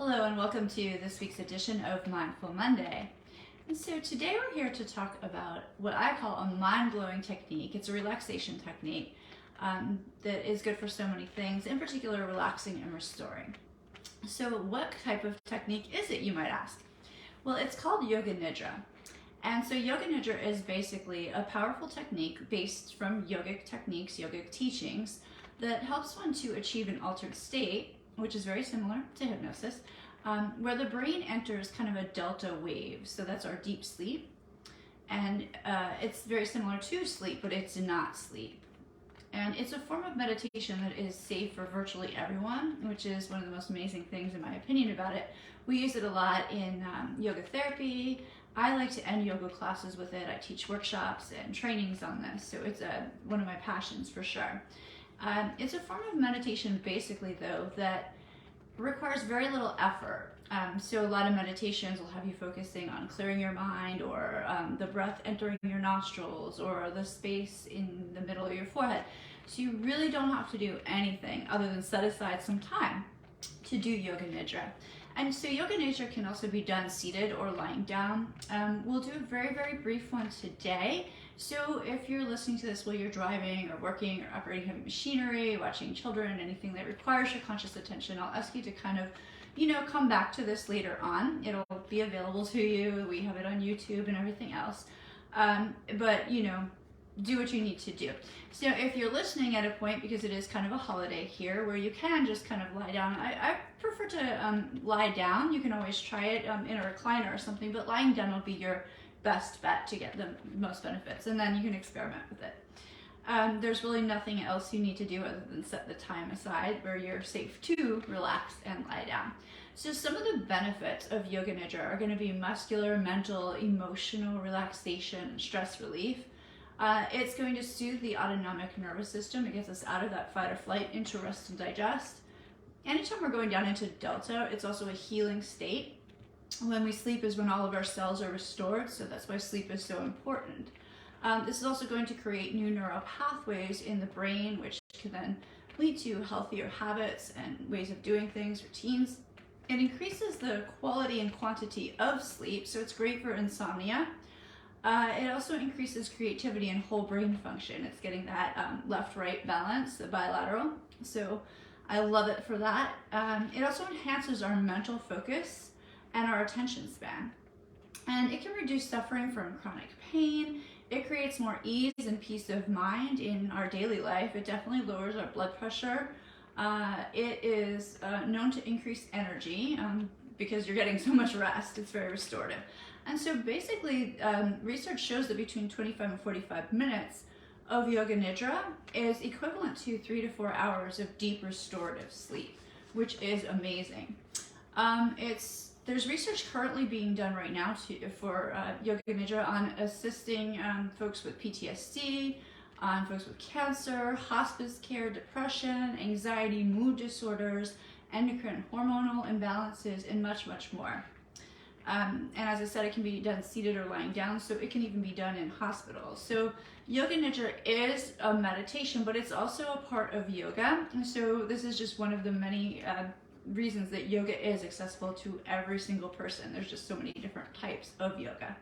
Hello and welcome to this week's edition of Mindful Monday. And so today we're here to talk about what I call a mind-blowing technique. It's a relaxation technique that is good for so many things, in particular relaxing and restoring. So what type of technique is it, you might ask? Well, it's called Yoga Nidra. And so Yoga Nidra is basically a powerful technique based from yogic techniques, yogic teachings, that helps one to achieve an altered state, which is very similar to hypnosis, where the brain enters kind of a delta wave. So that's our deep sleep. And it's very similar to sleep, but it's not sleep. And it's a form of meditation that is safe for virtually everyone, which is one of the most amazing things in my opinion about it. We use it a lot in yoga therapy. I like to end yoga classes with it. I teach workshops and trainings on this. So it's one of my passions for sure. It's a form of meditation basically though that requires very little effort. So a lot of meditations will have you focusing on clearing your mind or the breath entering your nostrils or the space in the middle of your forehead. So you really don't have to do anything other than set aside some time to do Yoga Nidra. And so Yoga Nidra can also be done seated or lying down. We'll do a very, very brief one today. So if you're listening to this while you're driving or working or operating heavy machinery, watching children, anything that requires your conscious attention, I'll ask you to kind of, come back to this later on. It'll be available to you. We have it on YouTube and everything else. But do what you need to do. So if you're listening at a point, because it is kind of a holiday here, where you can just kind of lie down. I prefer to lie down. You can always try it in a recliner or something, but lying down will be your best bet to get the most benefits, and then you can experiment with it. There's really nothing else you need to do other than set the time aside where you're safe to relax and lie down. So some of the benefits of Yoga Nidra are going to be muscular, mental, emotional relaxation, stress relief. It's going to soothe the autonomic nervous system. It gets us out of that fight or flight into rest and digest. Anytime we're going down into delta, it's also a healing state. When we sleep is when all of our cells are restored, so that's why sleep is so important. This is also going to create new neural pathways in the brain, which can then lead to healthier habits and ways of doing things, routines. It increases the quality and quantity of sleep, so it's great for insomnia. It also increases creativity and whole brain function. It's getting that left-right balance, the bilateral, so I love it for that. It also enhances our mental focus and our attention span. And it can reduce suffering from chronic pain. It creates more ease and peace of mind in our daily life. It definitely lowers our blood pressure. It is known to increase energy because you're getting so much rest. It's very restorative. And so basically, research shows that between 25 and 45 minutes of Yoga Nidra is equivalent to 3 to 4 hours of deep restorative sleep, which is amazing. There's research currently being done right now for Yoga Nidra on assisting folks with PTSD, on folks with cancer, hospice care, depression, anxiety, mood disorders, endocrine hormonal imbalances, and much, much more. And as I said, it can be done seated or lying down, so it can even be done in hospitals. So Yoga Nidra is a meditation, but it's also a part of yoga. And so this is just one of the many reasons that yoga is accessible to every single person. There's just so many different types of yoga.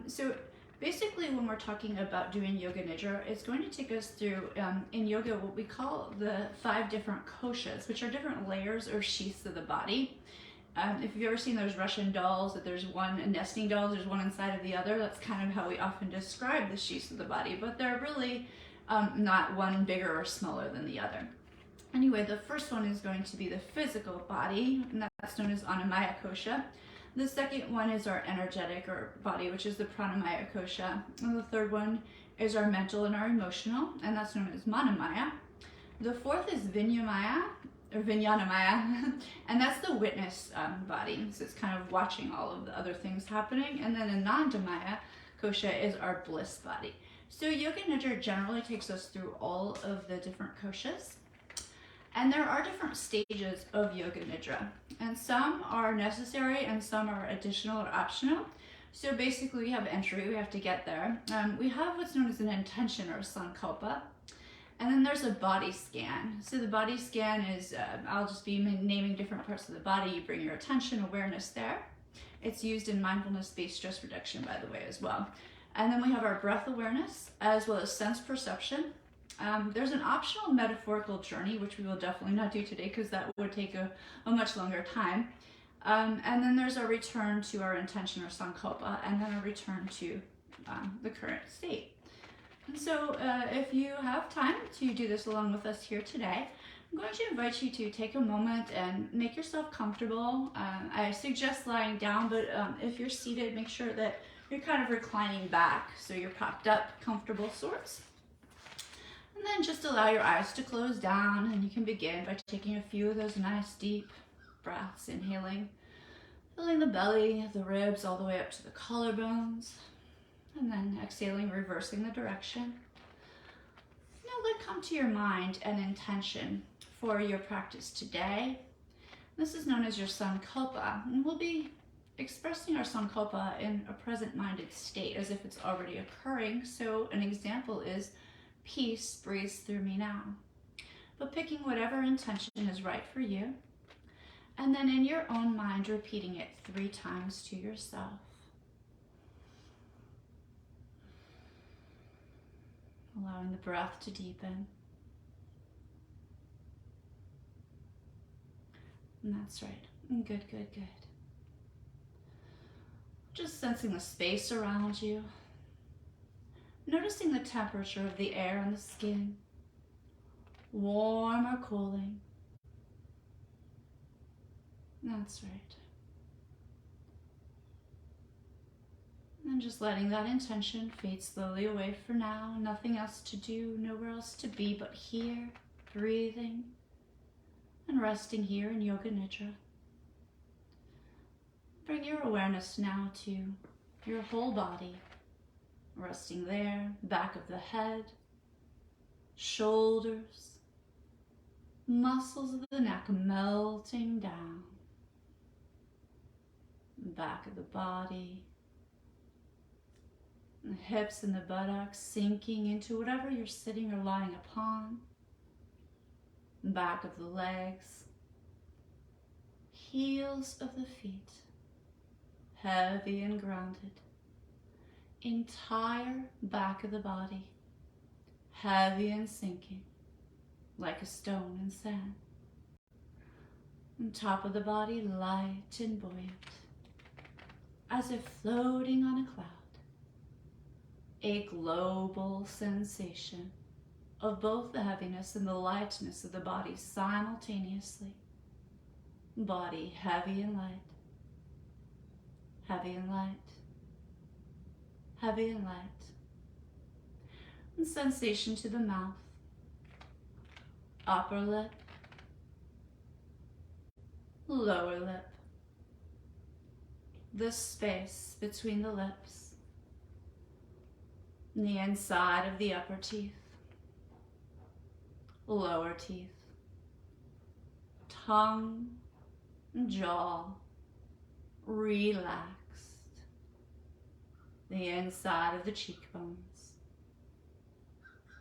So basically when we're talking about doing Yoga Nidra, it's going to take us through, in yoga, what we call the 5 different koshas, which are different layers or sheaths of the body. If you've ever seen those Russian dolls, that there's one, nesting dolls, there's one inside of the other, that's kind of how we often describe the sheaths of the body, but they're really not one bigger or smaller than the other. Anyway, the first one is going to be the physical body, and that's known as Annamaya Kosha. The second one is our energetic or body, which is the Pranamaya Kosha. And the third one is our mental and our emotional, and that's known as Manomaya. The fourth is Vinyamaya, or Vijnanamaya, and that's the witness body. So it's kind of watching all of the other things happening. And then Anandamaya Kosha is our bliss body. So Yoga Nidra generally takes us through all of the different koshas. And there are different stages of Yoga Nidra, and some are necessary and some are additional or optional. So basically we have entry, we have to get there. We have what's known as an intention or sankalpa, And then there's a body scan. So the body scan is, I'll just be naming different parts of the body. You bring your attention, awareness there. It's used in mindfulness-based stress reduction, by the way, as well. And then we have our breath awareness, as well as sense perception. There's an optional metaphorical journey, which we will definitely not do today because that would take a much longer time. And then there's a return to our intention or sankalpa, and then a return to the current state. And so if you have time to do this along with us here today, I'm going to invite you to take a moment and make yourself comfortable. I suggest lying down, but if you're seated, make sure that you're kind of reclining back so you're propped up, comfortable sorts. And then just allow your eyes to close down, and you can begin by taking a few of those nice deep breaths, inhaling, filling the belly, the ribs, all the way up to the collarbones. And then exhaling, reversing the direction. Now let come to your mind an intention for your practice today. This is known as your sankalpa, and we'll be expressing our sankalpa in a present-minded state as if it's already occurring. So an example is, peace breathes through me now. But picking whatever intention is right for you, and then in your own mind repeating it 3 times to yourself. Allowing the breath to deepen. And that's right. Good, good, good. Just sensing the space around you. Noticing the temperature of the air on the skin. Warm or cooling. That's right. And just letting that intention fade slowly away for now. Nothing else to do, nowhere else to be but here, breathing and resting here in Yoga Nidra. Bring your awareness now to your whole body, resting there, back of the head, shoulders, muscles of the neck melting down, back of the body, the hips and the buttocks sinking into whatever you're sitting or lying upon. Back of the legs. Heels of the feet. Heavy and grounded. Entire back of the body. Heavy and sinking. Like a stone in sand. And top of the body light and buoyant. As if floating on a cloud. A global sensation of both the heaviness and the lightness of the body simultaneously. Body heavy and light, heavy and light, heavy and light. And sensation to the mouth, upper lip, lower lip, the space between the lips, the inside of the upper teeth, lower teeth, tongue, jaw, relaxed, the inside of the cheekbones,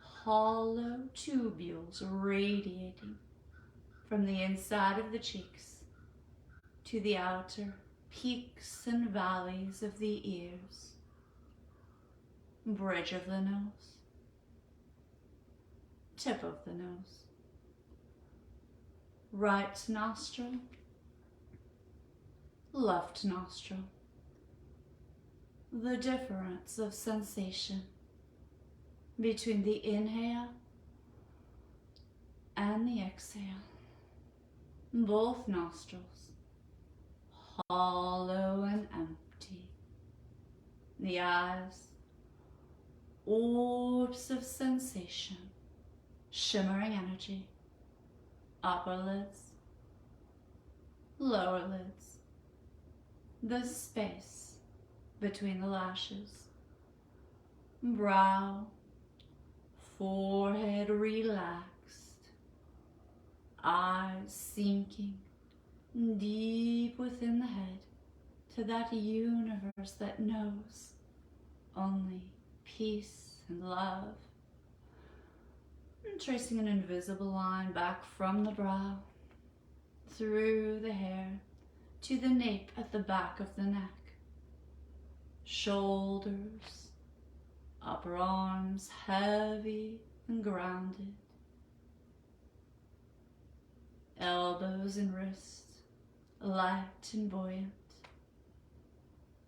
hollow tubules radiating from the inside of the cheeks to the outer peaks and valleys of the ears, bridge of the nose, tip of the nose, right nostril, left nostril, the difference of sensation between the inhale and the exhale, both nostrils, hollow and empty, the eyes, orbs of sensation, shimmering energy, upper lids, lower lids, the space between the lashes, brow, forehead relaxed, eyes sinking deep within the head to that universe that knows only peace and love. And tracing an invisible line back from the brow, through the hair, to the nape at the back of the neck. Shoulders, upper arms heavy and grounded. Elbows and wrists light and buoyant.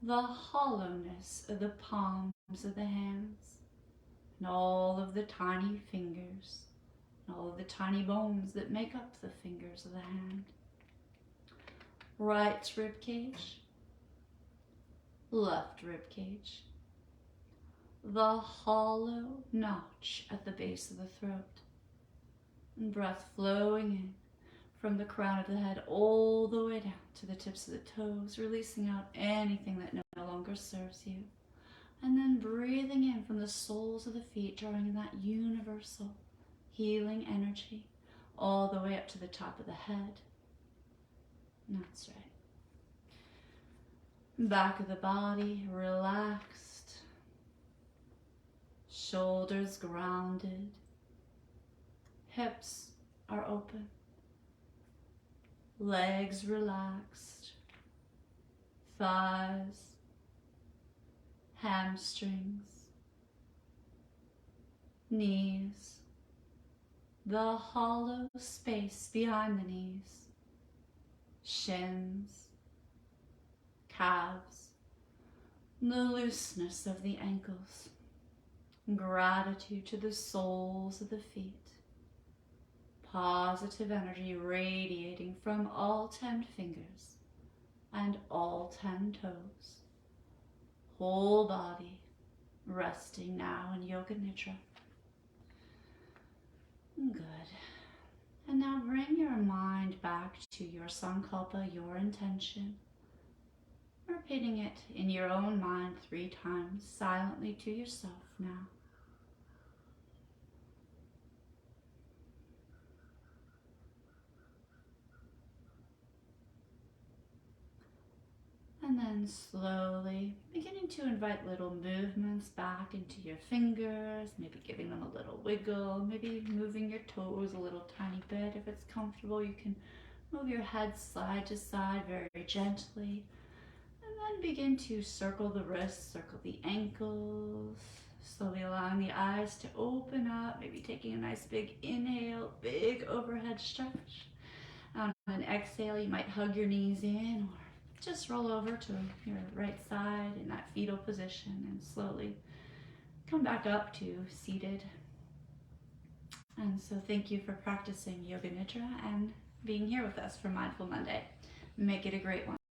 The hollowness of the palms of the hands and all of the tiny fingers and all of the tiny bones that make up the fingers of the hand. Right rib cage, left rib cage. The hollow notch at the base of the throat. And breath flowing in from the crown of the head all the way down to the tips of the toes, releasing out anything that no longer serves you. And then breathing in from the soles of the feet, drawing in that universal healing energy all the way up to the top of the head. That's right. Back of the body relaxed. Shoulders grounded. Hips are open. Legs relaxed. Thighs. Hamstrings. Knees. The hollow space behind the knees. Shins. Calves. The looseness of the ankles. Gratitude to the soles of the feet. Positive energy radiating from all 10 fingers and all 10 toes. Whole body resting now in Yoga Nidra. Good. And now bring your mind back to your sankalpa, your intention. Repeating it in your own mind 3 times silently to yourself now. And then slowly beginning to invite little movements back into your fingers, maybe giving them a little wiggle, maybe moving your toes a little tiny bit. If it's comfortable, you can move your head side to side very gently. And then begin to circle the wrists, circle the ankles, slowly allowing the eyes to open up, maybe taking a nice big inhale, big overhead stretch. On an exhale, you might hug your knees in or just roll over to your right side in that fetal position and slowly come back up to seated. And so thank you for practicing Yoga Nidra and being here with us for Mindful Monday. Make it a great one.